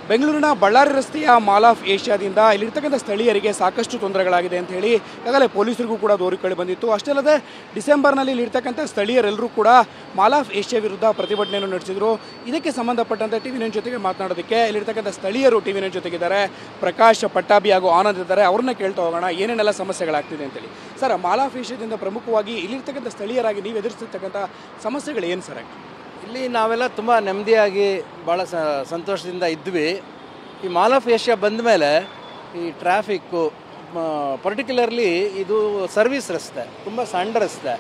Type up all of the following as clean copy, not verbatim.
ಬೆಂಗಳೂರಿನ ಬಳ್ಳಾರಿ ರಸ್ತೆಯ mall of ಏಷ್ಯಾದಿಂದ ಇಲ್ಲಿರ್ತಕ್ಕಂಥ ಸ್ಥಳೀಯರಿಗೆ ಸಾಕಷ್ಟು ತೊಂದರೆಗಳಾಗಿದೆ ಅಂತ ಹೇಳಿ ಈಗಾಗಲೇ ಪೊಲೀಸರಿಗೂ ಕೂಡ ದೂರುಗಳು ಬಂದಿತ್ತು. ಅಷ್ಟೇ ಅಲ್ಲದೆ ಡಿಸೆಂಬರ್ನಲ್ಲಿ ಇಲ್ಲಿರ್ತಕ್ಕಂಥ ಸ್ಥಳೀಯರೆಲ್ಲರೂ ಕೂಡ ಮಾಲ್ ಆಫ್ ಏಷ್ಯಾ ವಿರುದ್ಧ ಪ್ರತಿಭಟನೆಯನ್ನು ನಡೆಸಿದರು. ಇದಕ್ಕೆ ಸಂಬಂಧಪಟ್ಟಂತೆ ಟಿವಿ ನೈನ್ ಜೊತೆಗೆ ಮಾತನಾಡೋದಕ್ಕೆ ಇಲ್ಲಿರ್ತಕ್ಕಂಥ ಸ್ಥಳೀಯರು ಟಿವಿ ನೈನ್ ಜೊತೆಗಿದ್ದಾರೆ. ಪ್ರಕಾಶ್ ಪಟ್ಟಾಭಿ ಹಾಗೂ ಆನಂದ್ ಇದ್ದಾರೆ. ಅವ್ರನ್ನ ಕೇಳ್ತಾ ಹೋಗೋಣ ಏನೇನೆಲ್ಲ ಸಮಸ್ಯೆಗಳಾಗ್ತಿದೆ ಅಂತೇಳಿ. ಸರ್, ಮಾಲ್ ಆಫ್ ಏಷ್ಯಾದಿಂದ ಪ್ರಮುಖವಾಗಿ ಇಲ್ಲಿರ್ತಕ್ಕಂಥ ಸ್ಥಳೀಯರಾಗಿ ನೀವು ಎದುರಿಸ್ತಿರ್ತಕ್ಕಂಥ ಸಮಸ್ಯೆಗಳು ಏನು ಸರ್? ಇಲ್ಲಿ ನಾವೆಲ್ಲ ತುಂಬ ನೆಮ್ಮದಿಯಾಗಿ ಭಾಳ ಸಂತೋಷದಿಂದ ಇದ್ವಿ. ಈ ಮಾಲ್ ಆಫ್ ಏಷ್ಯಾ ಬಂದ ಮೇಲೆ ಈ ಟ್ರಾಫಿಕ್ಕು, ಪರ್ಟಿಕ್ಯುಲರ್ಲಿ ಇದು ಸರ್ವಿಸ್ ರಸ್ತೆ, ತುಂಬ ಸಣ್ಣ ರಸ್ತೆ.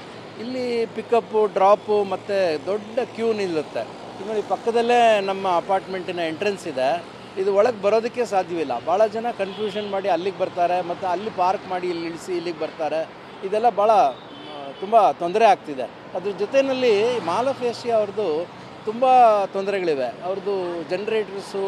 ಇಲ್ಲಿ ಪಿಕಪ್ಪು, ಡ್ರಾಪು ಮತ್ತು ದೊಡ್ಡ ಕ್ಯೂ ನಿಲ್ಲುತ್ತೆ. ನೋಡಿ, ಪಕ್ಕದಲ್ಲೇ ನಮ್ಮ ಅಪಾರ್ಟ್ಮೆಂಟಿನ ಎಂಟ್ರೆನ್ಸ್ ಇದೆ. ಇದು ಒಳಗೆ ಬರೋದಕ್ಕೆ ಸಾಧ್ಯವಿಲ್ಲ. ಭಾಳ ಜನ ಕನ್ಫ್ಯೂಷನ್ ಮಾಡಿ ಅಲ್ಲಿಗೆ ಬರ್ತಾರೆ, ಮತ್ತು ಅಲ್ಲಿ ಪಾರ್ಕ್ ಮಾಡಿ ಇಲ್ಲಿ ಇಳಿಸಿ ಇಲ್ಲಿಗೆ ಬರ್ತಾರೆ. ಇದೆಲ್ಲ ಭಾಳ ತುಂಬ ತೊಂದರೆ ಆಗ್ತಿದೆ. ಅದ್ರ ಜೊತೆಯಲ್ಲಿ ಮಾಲ್ ಆಫ್ ಏಷ್ಯಾ ಅವ್ರದ್ದು ತುಂಬ ತೊಂದರೆಗಳಿವೆ. ಅವ್ರದ್ದು ಜನ್ರೇಟರ್ಸು,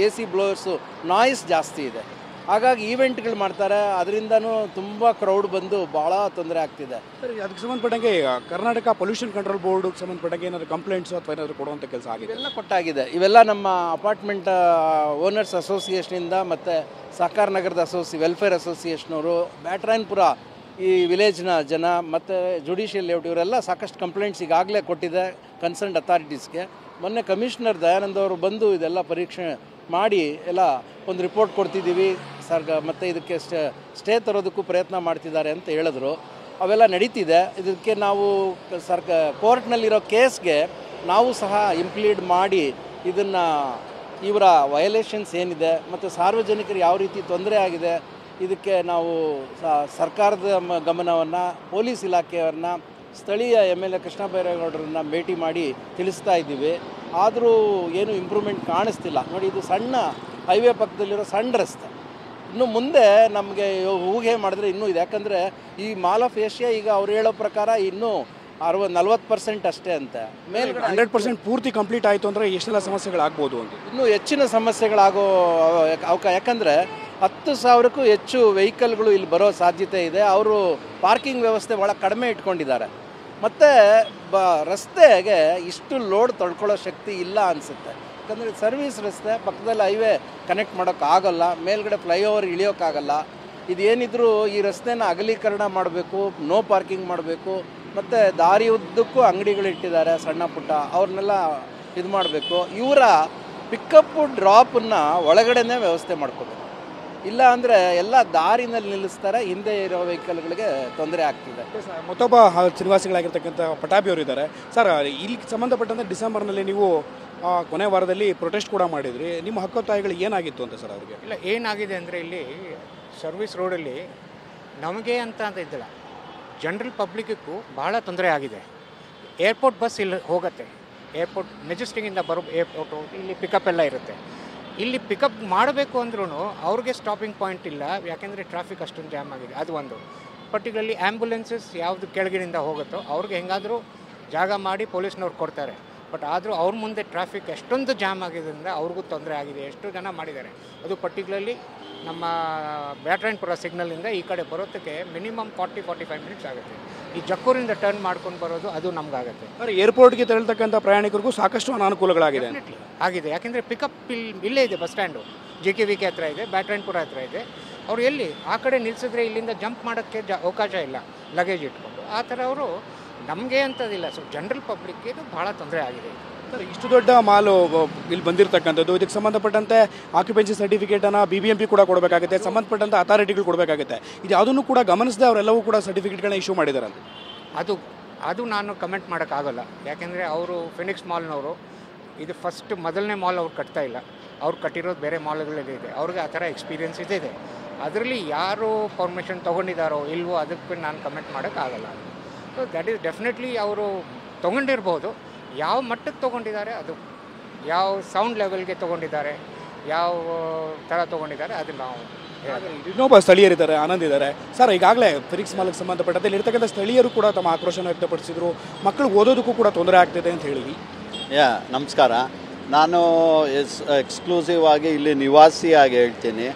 ಎ ಸಿ ಬ್ಲೋವರ್ಸು, ನಾಯ್ಸ್ ಜಾಸ್ತಿ ಇದೆ. ಹಾಗಾಗಿ ಈವೆಂಟ್ಗಳು ಮಾಡ್ತಾರೆ, ಅದರಿಂದನೂ ತುಂಬ ಕ್ರೌಡ್ ಬಂದು ಭಾಳ ತೊಂದರೆ ಆಗ್ತಿದೆ. ಸರಿ, ಅದಕ್ಕೆ ಸಂಬಂಧಪಟ್ಟಂಗೆ ಕರ್ನಾಟಕ ಪೊಲ್ಯೂಷನ್ ಕಂಟ್ರೋಲ್ ಬೋರ್ಡ್ಗೆ ಸಂಬಂಧಪಟ್ಟಂಗೆ ಏನಾದರೂ ಕಂಪ್ಲೇಂಟ್ಸು ಅಥವಾ ಏನಾದರೂ ಕೊಡುವಂಥ ಕೆಲಸ ಆಗಿದೆ? ಇವೆಲ್ಲ ಕೊಟ್ಟಾಗಿದೆ. ಇವೆಲ್ಲ ನಮ್ಮ ಅಪಾರ್ಟ್ಮೆಂಟ್ ಓನರ್ಸ್ ಅಸೋಸಿಯೇಷನಿಂದ ಮತ್ತು ಸಹಕಾರ ನಗರದ ವೆಲ್ಫೇರ್ ಅಸೋಸಿಯೇಷನವರು, ಬ್ಯಾಟ್ರಾಯನ್ಪುರ ಈ ವಿಲೇಜ್ನ ಜನ ಮತ್ತು ಜುಡಿಷಿಯಲ್ ಲೇಔಟ್ ಇವರೆಲ್ಲ ಸಾಕಷ್ಟು ಕಂಪ್ಲೇಂಟ್ಸ್ ಈಗಾಗಲೇ ಕೊಟ್ಟಿದೆ ಕನ್ಸರ್ನ್ಡ್ ಅಥಾರಿಟೀಸ್ಗೆ. ಮೊನ್ನೆ ಕಮಿಷನರ್ ದಯಾನಂದ್ ಅವರು ಬಂದು ಇದೆಲ್ಲ ಪರೀಕ್ಷೆ ಮಾಡಿ ಎಲ್ಲ ಒಂದು ರಿಪೋರ್ಟ್ ಕೊಡ್ತಿದ್ದೀವಿ ಮತ್ತು ಇದಕ್ಕೆ ಸ್ಟೇ ತರೋದಕ್ಕೂ ಪ್ರಯತ್ನ ಮಾಡ್ತಿದ್ದಾರೆ ಅಂತ ಹೇಳಿದ್ರು. ಅವೆಲ್ಲ ನಡೀತಿದೆ. ಇದಕ್ಕೆ ನಾವು ಕೋರ್ಟ್ನಲ್ಲಿರೋ ಕೇಸ್ಗೆ ನಾವು ಸಹ ಇಂಪ್ಲೀಡ್ ಮಾಡಿ ಇದನ್ನು ಇವರ ವಯಲೇಷನ್ಸ್ ಏನಿದೆ ಮತ್ತು ಸಾರ್ವಜನಿಕರು ಯಾವ ರೀತಿ ತೊಂದರೆ ಆಗಿದೆ ಇದಕ್ಕೆ ನಾವು ಸರ್ಕಾರದ ಗಮನವನ್ನು, ಪೊಲೀಸ್ ಇಲಾಖೆಯವ್ರನ್ನ, ಸ್ಥಳೀಯ MLA ಕೃಷ್ಣ ಬೈರೇಗೌಡರನ್ನ ಭೇಟಿ ಮಾಡಿ ತಿಳಿಸ್ತಾ ಇದ್ದೀವಿ. ಆದರೂ ಏನು ಇಂಪ್ರೂವ್ಮೆಂಟ್ ಕಾಣಿಸ್ತಿಲ್ಲ. ನೋಡಿ, ಇದು ಸಣ್ಣ ಹೈವೇ ಪಕ್ಕದಲ್ಲಿರೋ ಸಣ್ಣ ರಸ್ತೆ. ಇನ್ನು ಮುಂದೆ ನಮಗೆ ಊಹೆ ಮಾಡಿದ್ರೆ ಇನ್ನೂ ಇದೆ. ಯಾಕಂದರೆ ಈ ಮಾಲ್ ಆಫ್ ಏಷ್ಯಾ ಈಗ ಅವ್ರು ಹೇಳೋ ಪ್ರಕಾರ ಇನ್ನೂ 40% ಅಷ್ಟೇ ಅಂತೆ. ಮೇಲ್ಗಡೆ 100% ಪೂರ್ತಿ ಕಂಪ್ಲೀಟ್ ಆಯಿತು ಅಂದರೆ ಎಷ್ಟೆಲ್ಲ ಸಮಸ್ಯೆಗಳಾಗ್ಬೋದು ಅಂತ. ಇನ್ನೂ ಹೆಚ್ಚಿನ ಸಮಸ್ಯೆಗಳಾಗೋ ಯಾಕಂದರೆ 10,000ಕ್ಕೂ ಹೆಚ್ಚು ವೆಹಿಕಲ್ಗಳು ಇಲ್ಲಿ ಬರೋ ಸಾಧ್ಯತೆ ಇದೆ. ಅವರು ಪಾರ್ಕಿಂಗ್ ವ್ಯವಸ್ಥೆ ಭಾಳ ಕಡಿಮೆ ಇಟ್ಕೊಂಡಿದ್ದಾರೆ. ಮತ್ತು ರಸ್ತೆಗೆ ಇಷ್ಟು ಲೋಡ್ ತೊಳ್ಕೊಳ್ಳೋ ಶಕ್ತಿ ಇಲ್ಲ ಅನಿಸುತ್ತೆ. ಯಾಕಂದರೆ ಸರ್ವಿಸ್ ರಸ್ತೆ, ಪಕ್ಕದಲ್ಲಿ ಹೈವೇ ಕನೆಕ್ಟ್ ಮಾಡೋಕ್ಕಾಗಲ್ಲ, ಮೇಲ್ಗಡೆ ಫ್ಲೈಓವರ್ ಇಳಿಯೋಕ್ಕಾಗಲ್ಲ. ಇದೇನಿದ್ರು ಈ ರಸ್ತೆನ ಅಗಲೀಕರಣ ಮಾಡಬೇಕು, ನೋ ಪಾರ್ಕಿಂಗ್ ಮಾಡಬೇಕು, ಮತ್ತು ದಾರಿ ಉದ್ದಕ್ಕೂ ಅಂಗಡಿಗಳಿಟ್ಟಿದ್ದಾರೆ ಸಣ್ಣ ಪುಟ್ಟ, ಅವ್ರನ್ನೆಲ್ಲ ಇದು ಮಾಡಬೇಕು. ಇವರ ಪಿಕಪ್ಪು ಡ್ರಾಪನ್ನು ಒಳಗಡೆನೇ ವ್ಯವಸ್ಥೆ ಮಾಡ್ಕೋಬೇಕು. ಇಲ್ಲ ಅಂದರೆ ಎಲ್ಲ ದಾರಿನಲ್ಲಿ ನಿಲ್ಲಿಸ್ತಾರೆ, ಹಿಂದೆ ಇರೋ ವೆಹಿಕಲ್ಗಳಿಗೆ ತೊಂದರೆ ಆಗ್ತಿದೆ. ಮತ್ತೊಬ್ಬ ನಿವಾಸಿಗಳಾಗಿರ್ತಕ್ಕಂಥ ಪಟಾಭಿ ಅವರು ಇದ್ದಾರೆ. ಸರ್, ಇಲ್ಲಿ ಸಂಬಂಧಪಟ್ಟಂತೆ ಡಿಸೆಂಬರ್ನಲ್ಲಿ ನೀವು ಕೊನೆ ವಾರದಲ್ಲಿ ಪ್ರೊಟೆಸ್ಟ್ ಕೂಡ ಮಾಡಿದ್ರಿ. ನಿಮ್ಮ ಹಕ್ಕೊತ್ತಾಯಗಳು ಏನಾಗಿತ್ತು ಅಂತ ಸರ್ ಅವರಿಗೆ? ಇಲ್ಲ, ಏನಾಗಿದೆ ಅಂದರೆ ಇಲ್ಲಿ ಸರ್ವಿಸ್ ರೋಡಲ್ಲಿ ನಮಗೆ ಅಂತ ಇದ್ದಿಲ್ಲ, ಜನರಲ್ ಪಬ್ಲಿಕ್ಕಿಗೂ ಭಾಳ ತೊಂದರೆ ಆಗಿದೆ. ಏರ್ಪೋರ್ಟ್ ಬಸ್ ಇಲ್ಲಿ ಹೋಗುತ್ತೆ, ಏರ್ಪೋರ್ಟ್ ಮೆಜೆಸ್ಟಿಕ್ಕಿಂದ ಬರೋ ಏರ್ಪೋರ್ಟು ಇಲ್ಲಿ ಪಿಕಪ್ ಎಲ್ಲ ಇರುತ್ತೆ. ಇಲ್ಲಿ ಪಿಕಪ್ ಮಾಡಬೇಕು ಅಂದ್ರೂ ಅವ್ರಿಗೆ ಸ್ಟಾಪಿಂಗ್ ಪಾಯಿಂಟ್ ಇಲ್ಲ, ಯಾಕೆಂದರೆ ಟ್ರಾಫಿಕ್ ಅಷ್ಟೊಂದು ಜಾಮ್ ಆಗಿದೆ. ಅದು ಒಂದು. ಪರ್ಟಿಕ್ಯುಲರ್ಲಿ ಆ್ಯಂಬುಲೆನ್ಸಸ್ ಯಾವುದು ಕೆಳಗಿನಿಂದ ಹೋಗುತ್ತೋ ಅವ್ರಿಗೆ ಹೆಂಗಾದರೂ ಜಾಗ ಮಾಡಿ ಪೊಲೀಸ್ನವ್ರು ಕೊಡ್ತಾರೆ. ಬಟ್ ಆದರೂ ಅವ್ರ ಮುಂದೆ ಟ್ರಾಫಿಕ್ ಎಷ್ಟೊಂದು ಜಾಮ್ ಆಗಿದ್ದರಿಂದ ಅವ್ರಿಗೂ ತೊಂದರೆ ಆಗಿದೆ. ಎಷ್ಟು ಜನ ಮಾಡಿದ್ದಾರೆ. ಅದು ಪರ್ಟಿಕ್ಯುಲರ್ಲಿ ನಮ್ಮ ಬ್ಯಾಟ್ರಾಯನ್ಪುರ ಸಿಗ್ನಲಿಂದ ಈ ಕಡೆ ಬರೋದಕ್ಕೆ ಮಿನಿಮಮ್ 40-45 ಮಿನಿಟ್ಸ್ ಆಗುತ್ತೆ. ಈ ಜಕ್ಕೂರಿಂದ ಟರ್ನ್ ಮಾಡ್ಕೊಂಡು ಬರೋದು ಅದು ನಮಗಾಗುತ್ತೆ. ಏರ್ಪೋರ್ಟ್ಗೆ ತೆರಳತಕ್ಕಂಥ ಪ್ರಯಾಣಿಕರಿಗೂ ಸಾಕಷ್ಟು ಅನಾನುಕೂಲಗಳಾಗಿದೆ ಆಗಿದೆ. ಯಾಕೆಂದರೆ ಪಿಕಪ್ ಇಲ್ಲೇ ಇದೆ, ಬಸ್ ಸ್ಟ್ಯಾಂಡು JKVK ಹತ್ರ ಇದೆ, ಬ್ಯಾಟ್ರಾಯನ್ಪುರ ಹತ್ರ ಇದೆ. ಅವ್ರು ಎಲ್ಲಿ ಆ ಕಡೆ ನಿಲ್ಲಿಸಿದ್ರೆ ಇಲ್ಲಿಂದ ಜಂಪ್ ಮಾಡೋಕ್ಕೆ ಅವಕಾಶ ಇಲ್ಲ, ಲಗೇಜ್ ಇಟ್ಕೊಂಡು. ಆ ಥರ ಅವರು ನಮಗೆ ಅಂತದಿಲ್ಲ, ಸೊ ಜನರಲ್ ಪಬ್ಲಿಕ್ಗೆ ಭಾಳ ತೊಂದರೆ ಆಗಿದೆ. ಸರ್, ಇಷ್ಟು ದೊಡ್ಡ ಮಾಲು ಇಲ್ಲಿ ಬಂದಿರತಕ್ಕಂಥದ್ದು, ಇದಕ್ಕೆ ಸಂಬಂಧಪಟ್ಟಂತೆ ಆಕ್ಯುಪೆನ್ಸಿ ಸರ್ಟಿಫಿಕೇಟನ್ನು BBMP ಕೂಡ ಕೊಡಬೇಕಾಗುತ್ತೆ, ಸಂಬಂಧಪಟ್ಟಂಥ ಅಥಾರಿಟಿಗಳು ಕೊಡಬೇಕಾಗುತ್ತೆ. ಇದು ಯಾವುದನ್ನು ಕೂಡ ಗಮನಿಸದೆ ಅವರೆಲ್ಲವೂ ಕೂಡ ಸರ್ಟಿಫಿಕೇಟ್ಗಳನ್ನ ಇಶ್ಯೂ ಮಾಡಿದ್ದಾರೆ. ಅದು ನಾನು ಕಮೆಂಟ್ ಮಾಡೋಕ್ಕಾಗಲ್ಲ. ಯಾಕೆಂದರೆ ಅವರು ಫಿನಿಕ್ಸ್ ಮಾಲ್ನವರು, ಇದು ಮೊದಲನೇ ಮಾಲ್ ಅವ್ರು ಕಟ್ತಾ ಇಲ್ಲ, ಅವ್ರು ಕಟ್ಟಿರೋದು ಬೇರೆ ಮಾಲ್ಗಳಲ್ಲಿ ಇದೆ. ಅವ್ರಿಗೆ ಆ ಥರ ಎಕ್ಸ್ಪೀರಿಯನ್ಸ್ ಇದೆ. ಅದರಲ್ಲಿ ಯಾರು ಪರ್ಮಿಷನ್ ತೊಗೊಂಡಿದ್ದಾರೋ ಇಲ್ವೋ ಅದಕ್ಕೆ ನಾನು ಕಮೆಂಟ್ ಮಾಡೋಕ್ಕಾಗಲ್ಲ. ಸೊ ದ್ಯಾಟ್ ಈಸ್ ಡೆಫಿನೆಟ್ಲಿ ಅವರು ತೊಗೊಂಡಿರ್ಬೋದು. ಯಾವ ಮಟ್ಟಕ್ಕೆ ತೊಗೊಂಡಿದ್ದಾರೆ, ಅದು ಯಾವ ಸೌಂಡ್ ಲೆವೆಲ್ಗೆ ತೊಗೊಂಡಿದ್ದಾರೆ, ಯಾವ ಥರ ತೊಗೊಂಡಿದ್ದಾರೆ, ಅದು ನಾವು ಇನ್ನೊಬ್ಬ ಸ್ಥಳೀಯರಿದ್ದಾರೆ, ಆನಂದ್ ಇದ್ದಾರೆ. ಸರ್, ಈಗಾಗಲೇ ಫಿನಿಕ್ಸ್ ಮಾಲ್ಗೆ ಸಂಬಂಧಪಟ್ಟಂತೆ ಇಲ್ಲಿರ್ತಕ್ಕಂಥ ಸ್ಥಳೀಯರು ಕೂಡ ತಮ್ಮ ಆಕ್ರೋಶನ ವ್ಯಕ್ತಪಡಿಸಿದ್ರು. ಮಕ್ಕಳಿಗೆ ಓದೋದಕ್ಕೂ ಕೂಡ ತೊಂದರೆ ಆಗ್ತಿದೆ ಅಂತ ಹೇಳಿ. ನಮಸ್ಕಾರ. ನಾನು ಎಕ್ಸ್ಕ್ಲೂಸಿವ್ ಆಗಿ ಇಲ್ಲಿ ನಿವಾಸಿಯಾಗಿ ಹೇಳ್ತೀನಿ.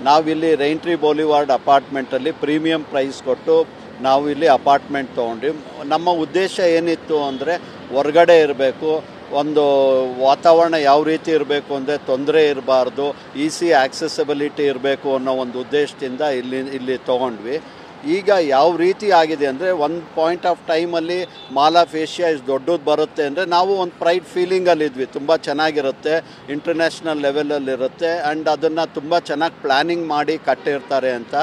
ನಾವಿಲ್ಲಿ ರೈಂಟ್ರಿ ಬೌಲಿವಾರ್ಡ್ ಅಪಾರ್ಟ್ಮೆಂಟಲ್ಲಿ ಪ್ರೀಮಿಯಂ ಪ್ರೈಸ್ ಕೊಟ್ಟು ನಾವು ಇಲ್ಲಿ ಅಪಾರ್ಟ್ಮೆಂಟ್ ತೊಗೊಂಡ್ವಿ. ನಮ್ಮ ಉದ್ದೇಶ ಏನಿತ್ತು ಅಂದರೆ ಹೊರಗಡೆ ಇರಬೇಕು, ಒಂದು ವಾತಾವರಣ ಯಾವ ರೀತಿ ಇರಬೇಕು ಅಂದರೆ ತೊಂದರೆ ಇರಬಾರ್ದು, ಈಸಿ ಆಕ್ಸೆಸಿಬಿಲಿಟಿ ಇರಬೇಕು ಅನ್ನೋ ಒಂದು ಉದ್ದೇಶದಿಂದ ಇಲ್ಲಿ ತೊಗೊಂಡ್ವಿ. ಈಗ ಯಾವ ರೀತಿ ಆಗಿದೆ ಅಂದರೆ ಒಂದು ಪಾಯಿಂಟ್ ಆಫ್ ಟೈಮಲ್ಲಿ ಮಾಲ್ ಆಫ್ ಏಷ್ಯಾ ಇಷ್ಟು ದೊಡ್ಡದು ಬರುತ್ತೆ ಅಂದರೆ ನಾವು ಒಂದು ಪ್ರೈಡ್ ಫೀಲಿಂಗಲ್ಲಿದ್ವಿ, ತುಂಬ ಚೆನ್ನಾಗಿರುತ್ತೆ, ಇಂಟರ್ನ್ಯಾಷನಲ್ ಲೆವೆಲಲ್ಲಿರುತ್ತೆ ಆ್ಯಂಡ್ ಅದನ್ನು ತುಂಬ ಚೆನ್ನಾಗಿ ಪ್ಲ್ಯಾನಿಂಗ್ ಮಾಡಿ ಕಟ್ಟಿರ್ತಾರೆ ಅಂತ.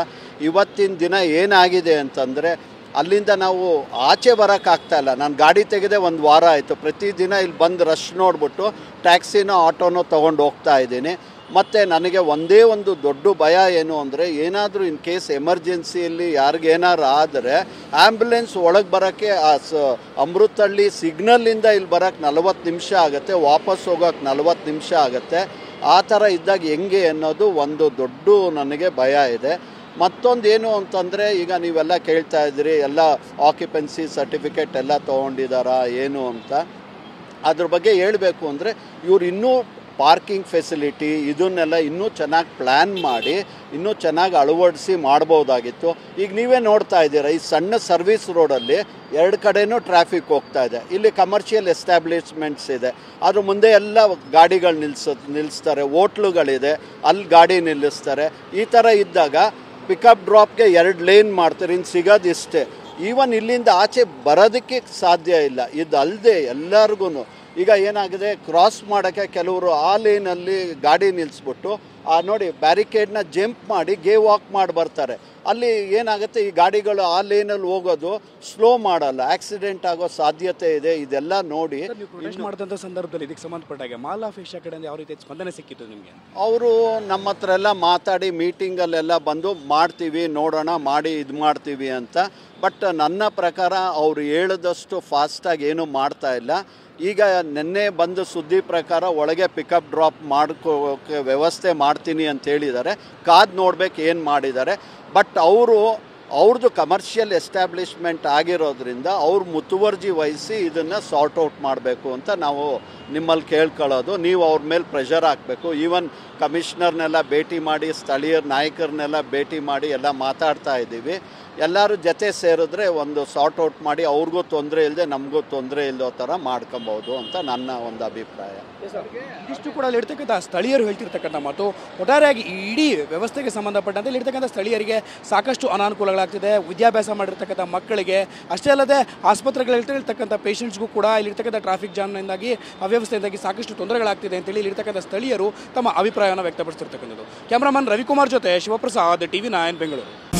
ಇವತ್ತಿನ ದಿನ ಏನಾಗಿದೆ ಅಂತಂದರೆ ಅಲ್ಲಿಂದ ನಾವು ಆಚೆ ಬರೋಕ್ಕಾಗ್ತಾಯಿಲ್ಲ. ನಾನು ಗಾಡಿ ತೆಗೆದೇ ಒಂದು ವಾರ ಆಯಿತು. ಪ್ರತಿದಿನ ಇಲ್ಲಿ ಬಂದು ರಶ್ ನೋಡಿಬಿಟ್ಟು ಟ್ಯಾಕ್ಸಿನೋ ಆಟೋನೋ ತೊಗೊಂಡು ಹೋಗ್ತಾ ಇದ್ದೀನಿ. ಮತ್ತು ನನಗೆ ಒಂದೇ ಒಂದು ದೊಡ್ಡ ಭಯ ಏನು ಅಂದರೆ ಏನಾದರೂ ಇನ್ ಕೇಸ್ ಎಮರ್ಜೆನ್ಸಿಯಲ್ಲಿ ಯಾರಿಗೇನಾರು ಆದರೆ ಆ್ಯಂಬುಲೆನ್ಸ್ ಒಳಗೆ ಬರೋಕ್ಕೆ ಅಮೃತಹಳ್ಳಿ ಸಿಗ್ನಲ್ಲಿಂದ ಇಲ್ಲಿ ಬರೋಕ್ಕೆ 40 ನಿಮಿಷ ಆಗುತ್ತೆ, ವಾಪಸ್ ಹೋಗೋಕ್ಕೆ 40 ನಿಮಿಷ ಆಗುತ್ತೆ. ಆ ಥರ ಇದ್ದಾಗ ಹೆಂಗೆ ಅನ್ನೋದು ಒಂದು ದೊಡ್ಡ ನನಗೆ ಭಯ ಇದೆ. ಮತ್ತೊಂದು ಏನು ಅಂತಂದರೆ ಈಗ ನೀವೆಲ್ಲ ಕೇಳ್ತಾ ಇದ್ದೀರಿ ಎಲ್ಲ ಆಕ್ಯುಪೆನ್ಸಿ ಸರ್ಟಿಫಿಕೇಟ್ ಎಲ್ಲ ತೊಗೊಂಡಿದ್ದಾರಾ ಏನು ಅಂತ. ಅದ್ರ ಬಗ್ಗೆ ಹೇಳಬೇಕು ಅಂದರೆ ಇವ್ರು ಇನ್ನೂ ಪಾರ್ಕಿಂಗ್ ಫೆಸಿಲಿಟಿ ಇದನ್ನೆಲ್ಲ ಇನ್ನೂ ಚೆನ್ನಾಗಿ ಪ್ಲ್ಯಾನ್ ಮಾಡಿ ಇನ್ನೂ ಚೆನ್ನಾಗಿ ಅಳವಡಿಸಿ ಮಾಡ್ಬೋದಾಗಿತ್ತು. ಈಗ ನೀವೇ ನೋಡ್ತಾ ಇದ್ದೀರಾ, ಈ ಸಣ್ಣ ಸರ್ವಿಸ್ ರೋಡಲ್ಲಿ 2 ಕಡೆನೂ ಟ್ರಾಫಿಕ್ ಹೋಗ್ತಾ ಇದೆ. ಇಲ್ಲಿ ಕಮರ್ಷಿಯಲ್ ಎಸ್ಟಾಬ್ಲಿಷ್ಮೆಂಟ್ಸ್ ಇದೆ, ಅದ್ರ ಮುಂದೆ ಎಲ್ಲ ಗಾಡಿಗಳು ನಿಲ್ಲಿಸ್ತಾರೆ, ಹೋಟ್ಲುಗಳಿದೆ, ಅಲ್ಲಿ ಗಾಡಿ ನಿಲ್ಲಿಸ್ತಾರೆ. ಈ ಥರ ಇದ್ದಾಗ ಪಿಕಪ್ ಡ್ರಾಪ್ಗೆ 2 ಲೇನ್ ಮಾಡ್ತಾರೆ, ಇನ್ನು ಸಿಗೋದು ಇಷ್ಟೇ. ಈವನ್ ಇಲ್ಲಿಂದ ಆಚೆ ಬರೋದಕ್ಕೆ ಸಾಧ್ಯ ಇಲ್ಲ. ಇದು ಅಲ್ಲದೆ ಎಲ್ಲರಿಗೂ ಈಗ ಏನಾಗಿದೆ, ಕ್ರಾಸ್ ಮಾಡೋಕ್ಕೆ ಕೆಲವರು ಆ ಲೇನಲ್ಲಿ ಗಾಡಿ ನಿಲ್ಲಿಸ್ಬಿಟ್ಟು ನೋಡಿ ಬ್ಯಾರಿಕೇಡ್ನ ಜಂಪ್ ಮಾಡಿ ವಾಕ್ ಮಾಡಿ ಬರ್ತಾರೆ. ಅಲ್ಲಿ ಏನಾಗುತ್ತೆ, ಈ ಗಾಡಿಗಳು ಆ ಲೇನಲ್ಲಿ ಹೋಗೋದು ಸ್ಲೋ ಮಾಡಲ್ಲ, ಆಕ್ಸಿಡೆಂಟ್ ಆಗೋ ಸಾಧ್ಯತೆ ಇದೆ. ಇದೆಲ್ಲ ನೋಡಿ ಪ್ರೊಟೆಸ್ಟ್ ಮಾಡಿದಂಥ ಸಂದರ್ಭದಲ್ಲಿ ಇದಕ್ಕೆ ಸಂಬಂಧಪಟ್ಟಾಗ ಮಾಲ್ ಆಫ್ ಏಷ್ಯಾ ಕಡೆಯಿಂದ ಯಾವ ರೀತಿ ಸ್ಪಂದನೆ ಸಿಕ್ಕಿತ್ತು ನಿಮಗೆ? ಅವರು ನಮ್ಮ ಹತ್ರ ಎಲ್ಲ ಮಾತಾಡಿ ಮೀಟಿಂಗಲ್ಲೆಲ್ಲ ಬಂದು ಮಾಡ್ತೀವಿ, ನೋಡೋಣ, ಮಾಡಿ ಇದು ಮಾಡ್ತೀವಿ ಅಂತ. ಬಟ್ ನನ್ನ ಪ್ರಕಾರ ಅವರು ಹೇಳಿದಷ್ಟು ಫಾಸ್ಟಾಗಿ ಏನೂ ಮಾಡ್ತಾ ಇಲ್ಲ. ಈಗ ನಿನ್ನೆ ಬಂದು ಸುದ್ದಿ ಪ್ರಕಾರ ಒಳಗೆ ಪಿಕಪ್ ಡ್ರಾಪ್ ಮಾಡ್ಕೋಕ್ಕೆ ವ್ಯವಸ್ಥೆ ಮಾಡ್ತೀನಿ ಅಂತ ಹೇಳಿದ್ದಾರೆ. ಕಾದು ನೋಡ್ಬೇಕು ಏನು ಮಾಡಿದ್ದಾರೆ. ಬಟ್ ಅವ್ರದ್ದು ಕಮರ್ಷಿಯಲ್ ಎಸ್ಟಾಬ್ಲಿಷ್ಮೆಂಟ್ ಆಗಿರೋದ್ರಿಂದ ಅವ್ರು ಮುತುವರ್ಜಿ ವಹಿಸಿ ಇದನ್ನು ಸಾರ್ಟ್ ಔಟ್ ಮಾಡಬೇಕು ಅಂತ ನಾವು ನಿಮ್ಮಲ್ಲಿ ಕೇಳ್ಕೊಳ್ಳೋದು. ನೀವು ಅವ್ರ ಮೇಲೆ ಪ್ರೆಷರ್ ಹಾಕಬೇಕು. ಈವನ್ ಕಮಿಷನರ್ನೆಲ್ಲ ಭೇಟಿ ಮಾಡಿ, ಸ್ಥಳೀಯ ನಾಯಕರನ್ನೆಲ್ಲ ಭೇಟಿ ಮಾಡಿ ಎಲ್ಲ ಮಾತಾಡ್ತಾ ಇದ್ದೀವಿ. ಎಲ್ಲರೂ ಜೊತೆ ಸೇರಿದ್ರೆ ಒಂದು ಸಾರ್ಟ್ ಔಟ್ ಮಾಡಿ ಅವ್ರಿಗೂ ತೊಂದರೆ ಇಲ್ಲದೆ ನಮಗೂ ತೊಂದರೆ ಇಲ್ಲದೋ ಥರ ಮಾಡ್ಕೊಬೋದು ಅಂತ ನನ್ನ ಒಂದು ಅಭಿಪ್ರಾಯ. ಇದಿಷ್ಟು ಕೂಡ ಅಲ್ಲಿರ್ತಕ್ಕಂಥ ಸ್ಥಳೀಯರು ಹೇಳ್ತಿರ್ತಕ್ಕಂಥ ಮಾತು. ಒಟ್ಟಾರೆಯಾಗಿ ಇಡೀ ವ್ಯವಸ್ಥೆಗೆ ಸಂಬಂಧಪಟ್ಟಂತೆ ಇಲ್ಲಿರ್ತಕ್ಕಂಥ ಸ್ಥಳೀಯರಿಗೆ ಸಾಕಷ್ಟು ಅನಾನುಕೂಲಗಳಾಗ್ತಿದೆ. ವಿದ್ಯಾಭ್ಯಾಸ ಮಾಡಿರ್ತಕ್ಕಂಥ ಮಕ್ಕಳಿಗೆ ಅಷ್ಟೇ ಅಲ್ಲದೆ ಆಸ್ಪತ್ರೆಗಳಿರ್ತಕ್ಕಂಥ ಪೇಷಂಟ್ಸ್ಗೂ ಕೂಡ ಇಲ್ಲಿರ್ತಕ್ಕಂಥ ಟ್ರಾಫಿಕ್ ಜಾಮ್ನಿಂದಾಗಿ ಅವ್ಯವಸ್ಥೆಯಿಂದಾಗಿ ಸಾಕಷ್ಟು ತೊಂದರೆಗಳಾಗ್ತಿದೆ ಅಂತೇಳಿ ಇಲ್ಲಿರ್ತಕ್ಕಂಥ ಸ್ಥಳೀಯರು ತಮ್ಮ ಅಭಿಪ್ರಾಯವನ್ನು ವ್ಯಕ್ತಪಡಿಸಿರ್ತಕ್ಕಂಥದ್ದು. ಕ್ಯಾಮ್ರಾಮನ್ ರವಿಕುಮಾರ್ ಜೊತೆ ಶಿವಪ್ರಸಾದ್, TV9 ಬೆಂಗಳೂರು.